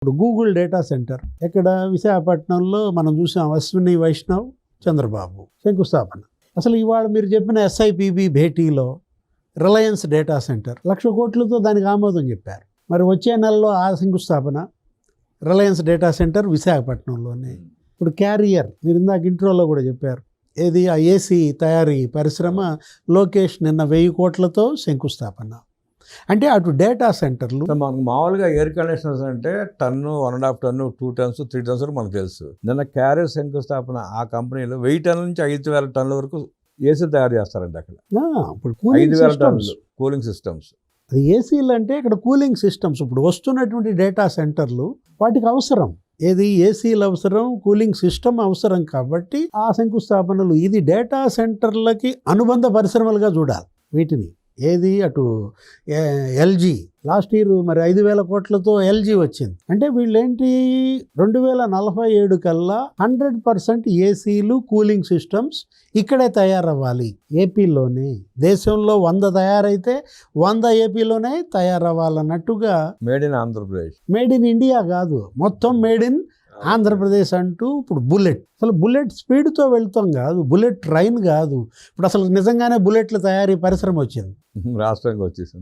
ఇప్పుడు Google data centre ఇక్కడ విశాఖపట్నంలో మనం చూసాం. అశ్విని వైష్ణవ్, చంద్రబాబు శంకుస్థాపన. అసలు ఇవాళ మీరు చెప్పిన ఎస్ఐపిబి భేటీలో రిలయన్స్ డేటా సెంటర్ 1,00,000 కోట్లతో దానికి ఆమోదం చెప్పారు. మరి వచ్చే నెలలో ఆ శంకుస్థాపన రిలయన్స్ డేటా సెంటర్ విశాఖపట్నంలోనే. ఇప్పుడు క్యారియర్ మీరు ఇందాక ఇంట్రోలో కూడా చెప్పారు, ఏది ఆ ఏసీ తయారీ పరిశ్రమ లోకేష్ నిన్న 1,000 కోట్లతో శంకుస్థాపన. అంటే అటు డేటా సెంటర్లు మనకు మామూలుగా ఎయిర్ కండిషనర్స్ అంటే టన్ను 1.5 టన్ను 2 టన్స్ 3 టన్స్ మనకు తెలుసు. నిన్న క్యారియర్ శంకుస్థాపన ఆ కంపెనీలో 1000 టన్నుల నుంచి 5,000 టన్నుల వరకు ఏసీ తయారు చేస్తారండి. అక్కడ ఇప్పుడు కూలింగ్ 5,000 సిస్టమ్స్, టన్నులు కూలింగ్ సిస్టమ్స్. అది ఏసీలు అంటే ఇక్కడ కూలింగ్ సిస్టమ్స్. ఇప్పుడు వస్తున్నటువంటి డేటా సెంటర్లు వాటికి అవసరం, ఏది ఏసీలు అవసరం, కూలింగ్ సిస్టమ్ అవసరం. కాబట్టి ఆ శంకుస్థాపనలు ఇది డేటా సెంటర్లకి అనుబంధ పరిశ్రమలుగా చూడాలి వీటిని. ఏది అటు ఎల్జీ లాస్ట్ ఇయర్ మరి 5,000 కోట్లతో ఎల్జీ వచ్చింది. అంటే వీళ్ళేంటి 2047 కల్లా 100% ఏసీలు కూలింగ్ సిస్టమ్స్ ఇక్కడే తయారవ్వాలి ఏపీలోనే. దేశంలో 100 తయారైతే 100 ఏపీలోనే తయారవ్వాలన్నట్టుగా. Made in Andhra Pradesh, made in India కాదు, మొత్తం మేడ్ ఇన్ ఆంధ్రప్రదేశ్ అంటూ. ఇప్పుడు బుల్లెట్, అసలు బుల్లెట్ స్పీడ్తో వెళ్తాం కాదు, బుల్లెట్ ట్రైన్ కాదు. ఇప్పుడు అసలు నిజంగానే బుల్లెట్ల తయారీ పరిశ్రమ వచ్చింది, రాష్ట్రంగా వచ్చేసింది.